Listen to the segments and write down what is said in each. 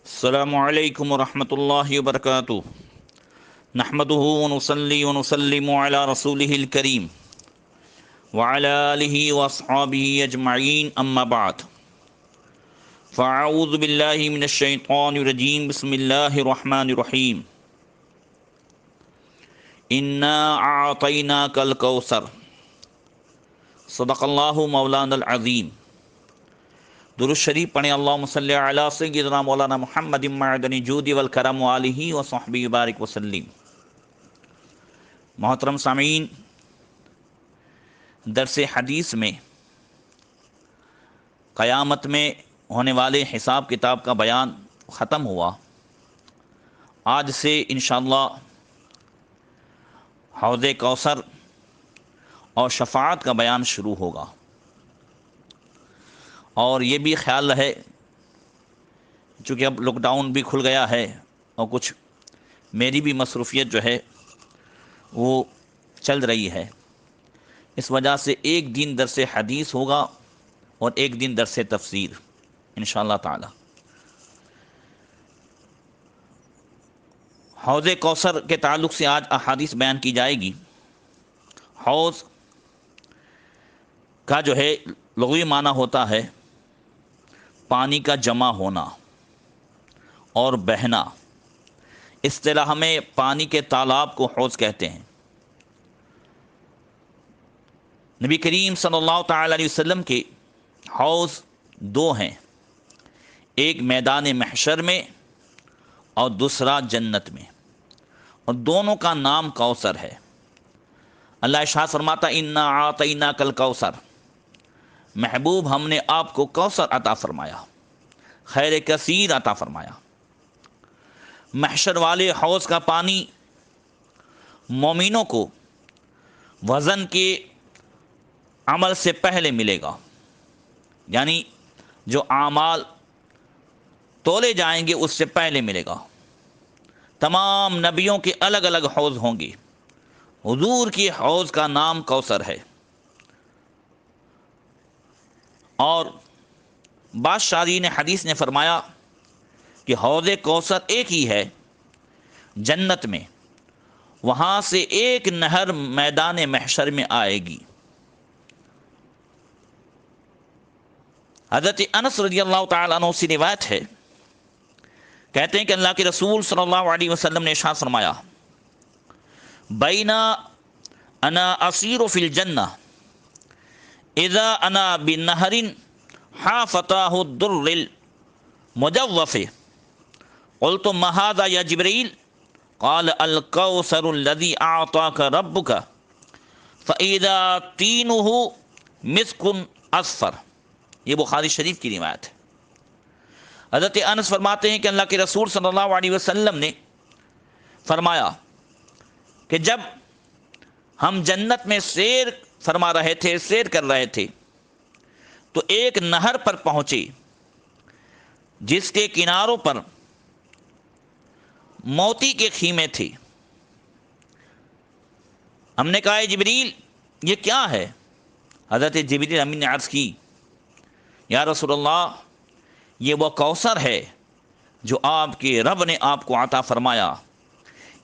السلام علیکم ورحمۃ اللہ وبرکاتہ نحمدہ ونصلی ونسلم علی رسولہ الکریم وعلی آلہ واصحابہ اجمعین اما بعد فاعوذ باللہ من الشیطان الرجیم بسم اللہ الرحمن الرحیم انا اعطیناک الکوثر صدق اللہ مولانا العظیم۔ درود شریف پڑھیں، اللہم صلی علی سیدنا مولانا محمد معدن جود والکرم وآلہ وصحبہ بارک وسلم۔ محترم سامعین، درس حدیث میں قیامت میں ہونے والے حساب کتاب کا بیان ختم ہوا۔ آج سے انشاءاللہ حوض کوثر اور شفاعت کا بیان شروع ہوگا، اور یہ بھی خیال رہے چونکہ اب لاک ڈاؤن بھی کھل گیا ہے اور کچھ میری بھی مصروفیت جو ہے وہ چل رہی ہے، اس وجہ سے ایک دن درس حدیث ہوگا اور ایک دن درس تفسیر انشاءاللہ تعالی۔ حوض کوثر کے تعلق سے آج احادیث بیان کی جائے گی۔ حوض کا جو ہے لغوی معنی ہوتا ہے پانی کا جمع ہونا اور بہنا۔ اصطلاح میں پانی کے تالاب کو حوض کہتے ہیں۔ نبی کریم صلی اللہ تعالی علیہ وسلم کے حوض دو ہیں، ایک میدان محشر میں اور دوسرا جنت میں، اور دونوں کا نام کوثر ہے۔ اللہ ارشاد فرماتا انا اعطیناک الکوثر، محبوب ہم نے آپ کو کوثر عطا فرمایا، خیر کثیر عطا فرمایا۔ محشر والے حوض کا پانی مومنوں کو وزن کے عمل سے پہلے ملے گا، یعنی جو اعمال تولے جائیں گے اس سے پہلے ملے گا۔ تمام نبیوں کے الگ الگ حوض ہوں گے، حضور کی حوض کا نام کوثر ہے۔ اور بعض شارحین حدیث نے فرمایا کہ حوض کوثر ایک ہی ہے جنت میں، وہاں سے ایک نہر میدان محشر میں آئے گی۔ حضرت انس رضی اللہ تعالیٰ عنہ سے روایت ہے، کہتے ہیں کہ اللہ کے رسول صلی اللہ علیہ وسلم نے ارشاد فرمایا بینا انا اسیر فی الجنہ اذا انا بنہر حافتاہ الدر المجوف قلت ما ھذا یا جبریل قال الکوثر الذی اعطاک ربک فاذا طینہ مسک اصفر۔ یہ بخاری شریف کی روایت ہے۔ حضرت انس فرماتے ہیں کہ اللہ کے رسول صلی اللہ علیہ وسلم نے فرمایا کہ جب ہم جنت میں سیر فرما رہے تھے، سیر کر رہے تھے، تو ایک نہر پر پہنچے جس کے کناروں پر موتی کے خیمے تھے۔ ہم نے کہا اے جبریل یہ کیا ہے؟ حضرت جبریل امین نے عرض کی یا رسول اللہ یہ وہ کوثر ہے جو آپ کے رب نے آپ کو عطا فرمایا،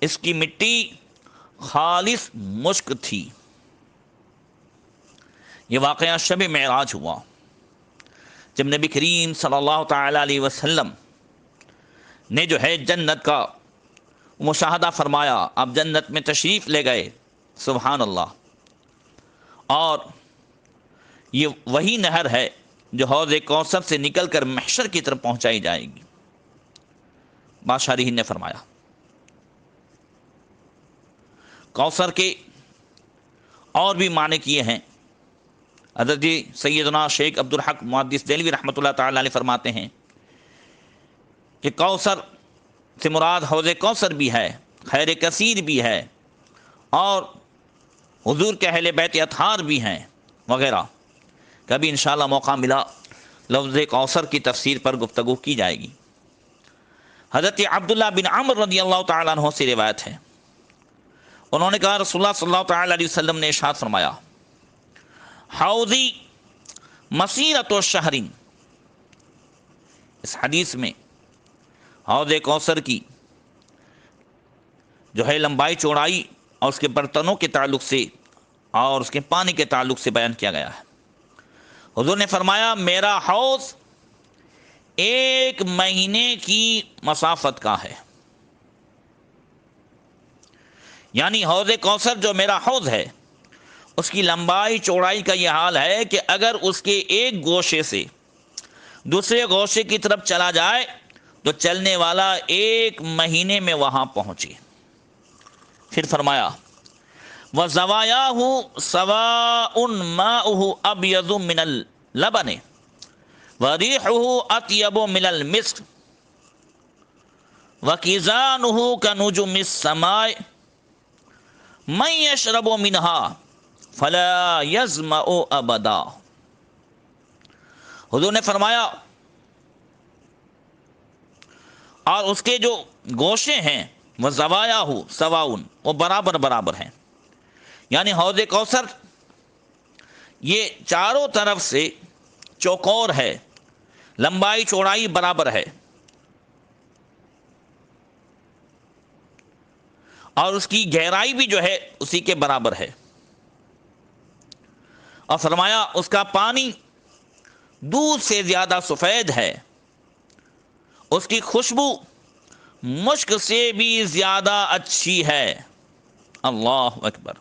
اس کی مٹی خالص مشک تھی۔ یہ واقعہ شب معراج ہوا جب نبی کریم صلی اللہ تعالی علیہ وسلم نے جو ہے جنت کا مشاہدہ فرمایا، آپ جنت میں تشریف لے گئے، سبحان اللہ۔ اور یہ وہی نہر ہے جو حوض کوثر سے نکل کر محشر کی طرف پہنچائی جائے گی۔ بعض شارحین نے فرمایا کوثر کے اور بھی معنی کیے ہیں۔ حضرت سیدنا شیخ عبدالحق محدث دہلوی رحمۃ اللہ تعالی علیہ فرماتے ہیں کہ کوثر سے مراد حوض کوثر بھی ہے، خیر کثیر بھی ہے، اور حضور کے اہل بیت اطہار بھی ہیں وغیرہ۔ کبھی انشاءاللہ موقع ملا لفظ کوثر کی تفسیر پر گفتگو کی جائے گی۔ حضرت عبداللہ بن عمرو رضی اللہ تعالیٰ عنہ سے روایت ہے، انہوں نے کہا رسول اللہ صلی اللہ تعالی علیہ وسلم نے ارشاد فرمایا حوضی مسیرۃ شہر۔ اس حدیث میں حوض کوثر کی جو ہے لمبائی چوڑائی اور اس کے برتنوں کے تعلق سے اور اس کے پانی کے تعلق سے بیان کیا گیا ہے۔ حضور نے فرمایا میرا حوض 1 مہینے کی مسافت کا ہے، یعنی حوض کوثر جو میرا حوض ہے اس کی لمبائی چوڑائی کا یہ حال ہے کہ اگر اس کے ایک گوشے سے دوسرے گوشے کی طرف چلا جائے تو چلنے والا 1 مہینے میں وہاں پہنچے۔ پھر فرمایا وَزَوَایَاهُ سَوَاءٌ مَاؤُهُ أَبْيَضُ مِنَ اللَّبَنِ وَرِيحُهُ أَطْيَبُ مِنَ الْمِسْكِ وَكِيزَانُهُ كَنُجُومِ السَّمَاءِ مَن يَشْرَبُ مِنْهَا فَلَا يَظْمَأُ أَبَدًا۔ حضور نے فرمایا اور اس کے جو گوشے ہیں وہ زوایاہ سواؤن، وہ برابر برابر ہیں، یعنی حوض کوثر یہ چاروں طرف سے چوکور ہے، لمبائی چوڑائی برابر ہے، اور اس کی گہرائی بھی جو ہے اسی کے برابر ہے، اور فرمایا اس کا پانی دودھ سے زیادہ سفید ہے، اس کی خوشبو مشک سے بھی زیادہ اچھی ہے۔ اللہ اکبر۔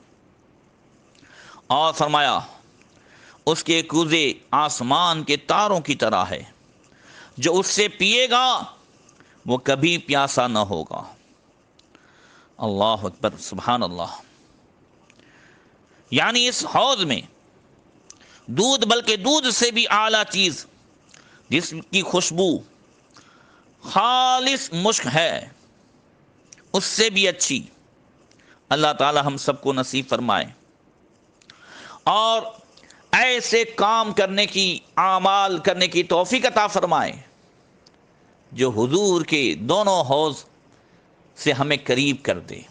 اور فرمایا اس کے کوزے آسمان کے تاروں کی طرح ہے، جو اس سے پیے گا وہ کبھی پیاسا نہ ہوگا۔ اللہ اکبر، سبحان اللہ۔ یعنی اس حوض میں دودھ، بلکہ دودھ سے بھی اعلیٰ چیز جس کی خوشبو خالص مشک ہے، اس سے بھی اچھی اللہ تعالی ہم سب کو نصیب فرمائے، اور ایسے کام کرنے کی، اعمال کرنے کی توفیق عطا فرمائے جو حضور کے دونوں حوض سے ہمیں قریب کر دے،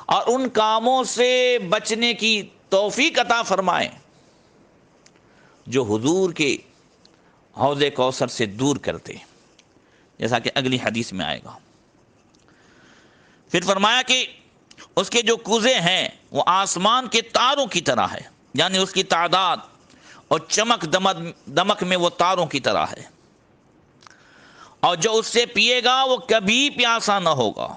اور ان کاموں سے بچنے کی توفیق عطا فرمائے جو حضور کے حوض کوثر سے دور کر دے، جیسا کہ اگلی حدیث میں آئے گا۔ پھر فرمایا کہ اس کے جو کوزے ہیں وہ آسمان کے تاروں کی طرح ہے، یعنی اس کی تعداد اور چمک دمک میں وہ تاروں کی طرح ہے، اور جو اس سے پیے گا وہ کبھی پیاسا نہ ہوگا۔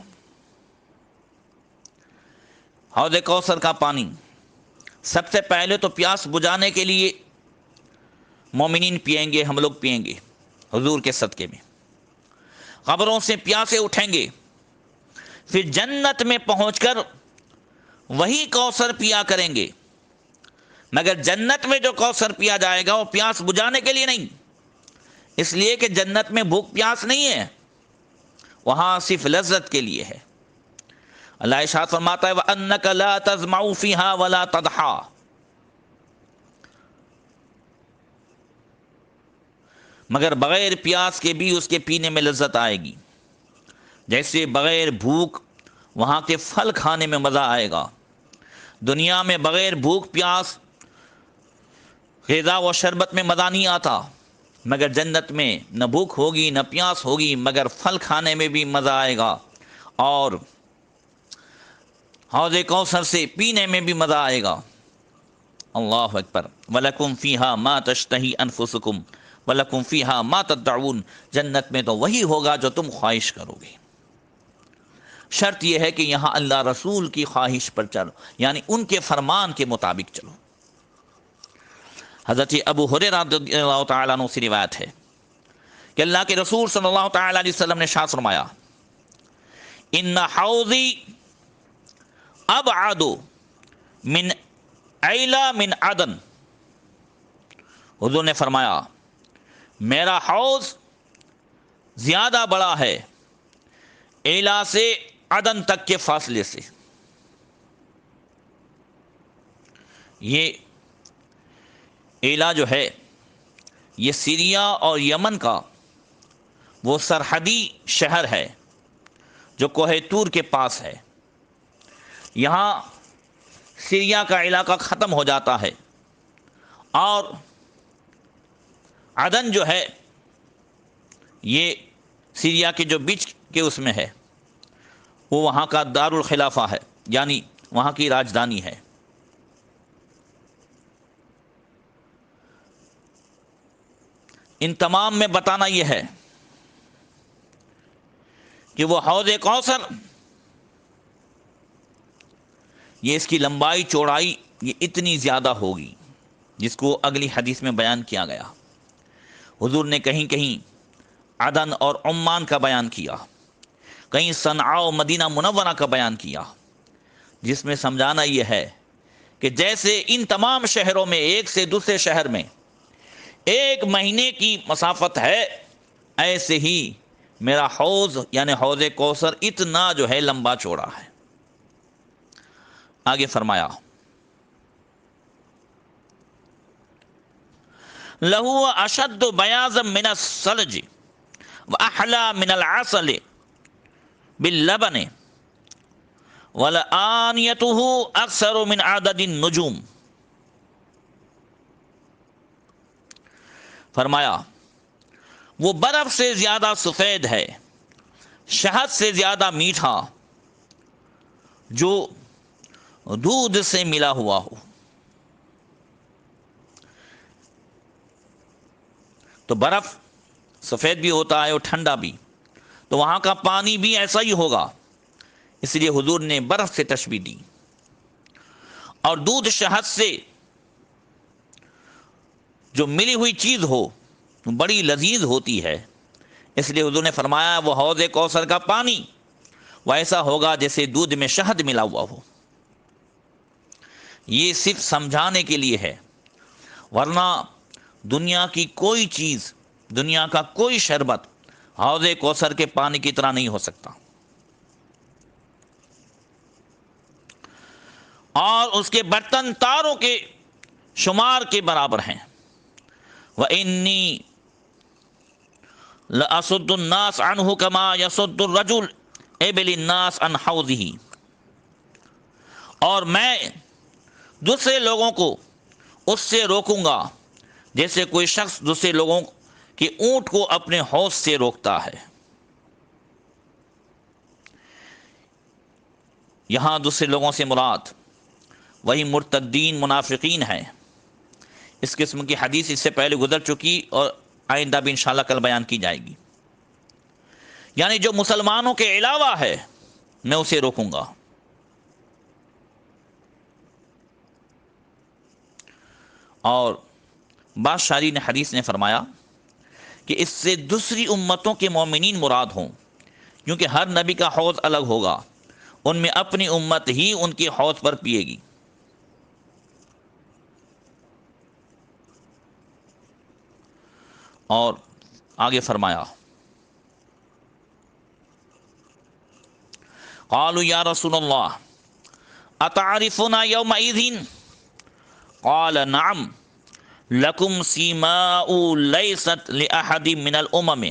حوض کوثر کا پانی سب سے پہلے تو پیاس بجھانے کے لیے مومنین پیئیں گے، ہم لوگ پیئیں گے حضور کے صدقے میں، قبروں سے پیاسے اٹھیں گے، پھر جنت میں پہنچ کر وہی کوثر پیا کریں گے، مگر جنت میں جو کوثر پیا جائے گا وہ پیاس بجھانے کے لیے نہیں، اس لیے کہ جنت میں بھوک پیاس نہیں ہے، وہاں صرف لذت کے لیے ہے۔ اللہ ارشاد فرماتا ہے وَأَنَّكَ لَا تَظْمَعُ فِيهَا وَلَا تَضْحَىٰ، مگر بغیر پیاس کے بھی اس کے پینے میں لذت آئے گی، جیسے بغیر بھوک وہاں کے پھل کھانے میں مزہ آئے گا۔ دنیا میں بغیر بھوک پیاس غذا و شربت میں مزہ نہیں آتا، مگر جنت میں نہ بھوک ہوگی نہ پیاس ہوگی، مگر پھل کھانے میں بھی مزہ آئے گا، اور حوض کوثر سے پینے میں بھی مزہ آئے گا۔ اللہ اکبر۔ وَلَكُمْ فِيهَا مَا تَشْتَهِي أَنفُسُكُمْ وَلَكُمْ فِيهَا مَا تَدَّعُونَ، جنت میں تو وہی ہوگا جو تم خواہش کرو گے، شرط یہ ہے کہ یہاں اللہ رسول کی خواہش پر چلو، یعنی ان کے فرمان کے مطابق چلو۔ حضرت ابو ہریرہ رضی اللہ تعالیٰ عنہ سے روایت ہے کہ اللہ کے رسول صلی اللہ تعالیٰ علیہ وسلم نے ارشاد فرمایا ان حوضی ابعد من ایلا من عدن، حضور نے فرمایا میرا حوض زیادہ بڑا ہے ایلا سے عدن تک کے فاصلے سے۔ یہ ایلا جو ہے یہ سیریا اور یمن کا وہ سرحدی شہر ہے جو کوہ طور کے پاس ہے۔ یہاں سیریا کا علاقہ ختم ہو جاتا ہے، اور عدن جو ہے یہ سیریا کے جو بیچ کے اس میں ہے، وہ وہاں کا دارالخلافہ ہے، یعنی وہاں کی راجدھانی ہے۔ ان تمام میں بتانا یہ ہے کہ وہ حوض کوثر، یہ اس کی لمبائی چوڑائی یہ اتنی زیادہ ہوگی، جس کو اگلی حدیث میں بیان کیا گیا۔ حضور نے کہیں کہیں عدن اور عمان کا بیان کیا، کہیں صنعاء و مدینہ منورہ کا بیان کیا، جس میں سمجھانا یہ ہے کہ جیسے ان تمام شہروں میں ایک سے دوسرے شہر میں 1 مہینے کی مسافت ہے، ایسے ہی میرا حوض یعنی حوض کوثر اتنا جو ہے لمبا چوڑا ہے۔ آگے فرمایا لہو اشد بیاضا من الثلج واحلی من العسل باللبن ولآنیتہ اکثر من عدد النجوم۔ فرمایا وہ برف سے زیادہ سفید ہے، شہد سے زیادہ میٹھا، جو دودھ سے ملا ہوا ہو۔ تو برف سفید بھی ہوتا ہے اور ٹھنڈا بھی، تو وہاں کا پانی بھی ایسا ہی ہوگا، اس لیے حضور نے برف سے تشبیہ دی۔ اور دودھ شہد سے جو ملی ہوئی چیز ہو بڑی لذیذ ہوتی ہے، اس لیے حضور نے فرمایا وہ حوض کوثر کا پانی وہ ایسا ہوگا جیسے دودھ میں شہد ملا ہوا ہو۔ یہ صرف سمجھانے کے لیے ہے، ورنہ دنیا کی کوئی چیز، دنیا کا کوئی شربت حوض کوثر کے پانی کی طرح نہیں ہو سکتا، اور اس کے برتن تاروں کے شمار کے برابر ہیں۔ وَإِنِّي لَأَصُدُّ النَّاسَ عَنْهُ كَمَا يَصُدُّ الرَّجُلُ إِبِلِ النَّاسَ عَنْ حَوْضِهِ، اور میں دوسرے لوگوں کو اس سے روکوں گا جیسے کوئی شخص دوسرے لوگوں کے اونٹ کو اپنے حوض سے روکتا ہے۔ یہاں دوسرے لوگوں سے مراد وہی مرتدین منافقین ہیں۔ اس قسم کی حدیث اس سے پہلے گزر چکی اور آئندہ بھی انشاءاللہ کل بیان کی جائے گی۔ یعنی جو مسلمانوں کے علاوہ ہے میں اسے روکوں گا۔ اور بعض شارحین حدیث نے فرمایا کہ اس سے دوسری امتوں کے مومنین مراد ہوں، کیونکہ ہر نبی کا حوض الگ ہوگا، ان میں اپنی امت ہی ان کے حوض پر پیے گی۔ اور آگے فرمایا قالوا یا رسول اللہ اتعرفنا یومئذ قال نعم لکم سیماء لیست لأحد من الامم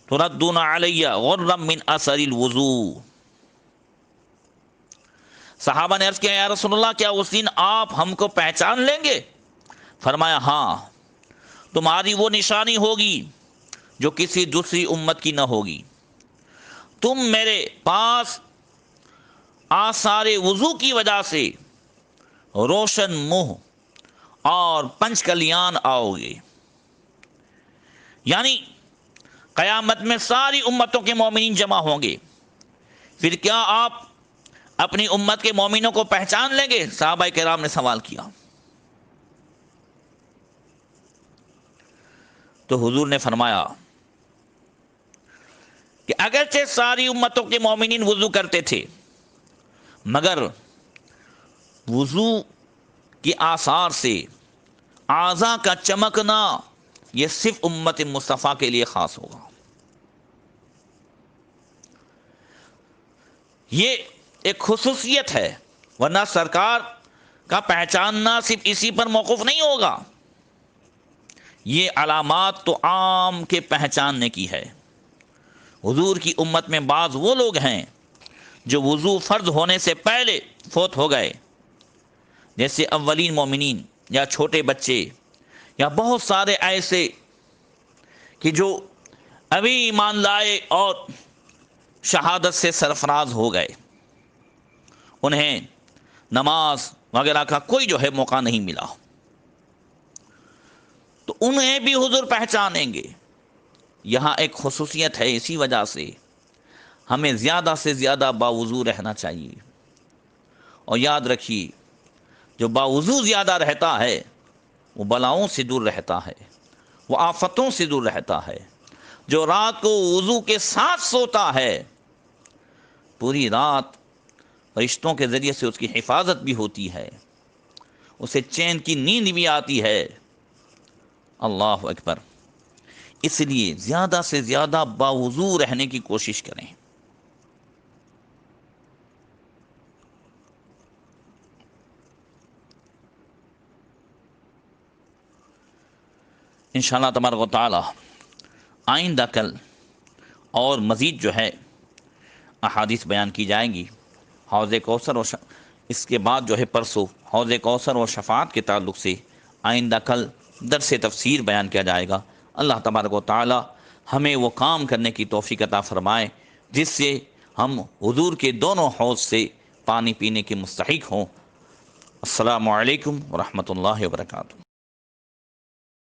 تردون علی غرا من اثر الوضوء۔ صحابہ نے عرض کیا یا رسول اللہ کیا اس دن آپ ہم کو پہچان لیں گے؟ فرمایا ہاں، تمہاری وہ نشانی ہوگی جو کسی دوسری امت کی نہ ہوگی، تم میرے پاس آثار وضو کی وجہ سے روشن منہ اور پنچ کلیان آؤ گے۔ یعنی قیامت میں ساری امتوں کے مومنین جمع ہوں گے، پھر کیا آپ اپنی امت کے مومنوں کو پہچان لیں گے؟ صحابہ کرام نے سوال کیا۔ تو حضور نے فرمایا کہ اگرچہ ساری امتوں کے مومنین وضو کرتے تھے، مگر وضو کی آثار سے اعضاء کا چمکنا یہ صرف امت مصطفیٰ کے لیے خاص ہوگا۔ یہ ایک خصوصیت ہے، ورنہ سرکار کا پہچاننا صرف اسی پر موقوف نہیں ہوگا۔ یہ علامات تو عام کے پہچاننے کی ہے۔ حضور کی امت میں بعض وہ لوگ ہیں جو وضو فرض ہونے سے پہلے فوت ہو گئے، جیسے اولین مومنین یا چھوٹے بچے یا بہت سارے ایسے کہ جو ابھی ایمان لائے اور شہادت سے سرفراز ہو گئے، انہیں نماز وغیرہ کا کوئی جو ہے موقع نہیں ملا، تو انہیں بھی حضور پہچانیں گے۔ یہاں ایک خصوصیت ہے، اسی وجہ سے ہمیں زیادہ سے زیادہ باوضو رہنا چاہیے۔ اور یاد رکھیے، جو باوضو زیادہ رہتا ہے وہ بلاؤں سے دور رہتا ہے، وہ آفتوں سے دور رہتا ہے۔ جو رات کو وضو کے ساتھ سوتا ہے، پوری رات فرشتوں کے ذریعے سے اس کی حفاظت بھی ہوتی ہے، اسے چین کی نیند بھی آتی ہے۔ اللہ اکبر! اس لیے زیادہ سے زیادہ باوضو رہنے کی کوشش کریں۔ انشاءاللہ تبارک و تعالی آئندہ کل اور مزید جو ہے احادیث بیان کی جائیں گی حوض کوثر اس کے بعد جو ہے پرسوں حوض کوثر و شفاعت کے تعلق سے آئندہ کل درس تفسیر بیان کیا جائے گا۔ اللہ تبارک و تعالی ہمیں وہ کام کرنے کی توفیق عطا فرمائے جس سے ہم حضور کے دونوں حوض سے پانی پینے کے مستحق ہوں۔ السلام علیکم ورحمۃ اللہ وبرکاتہ۔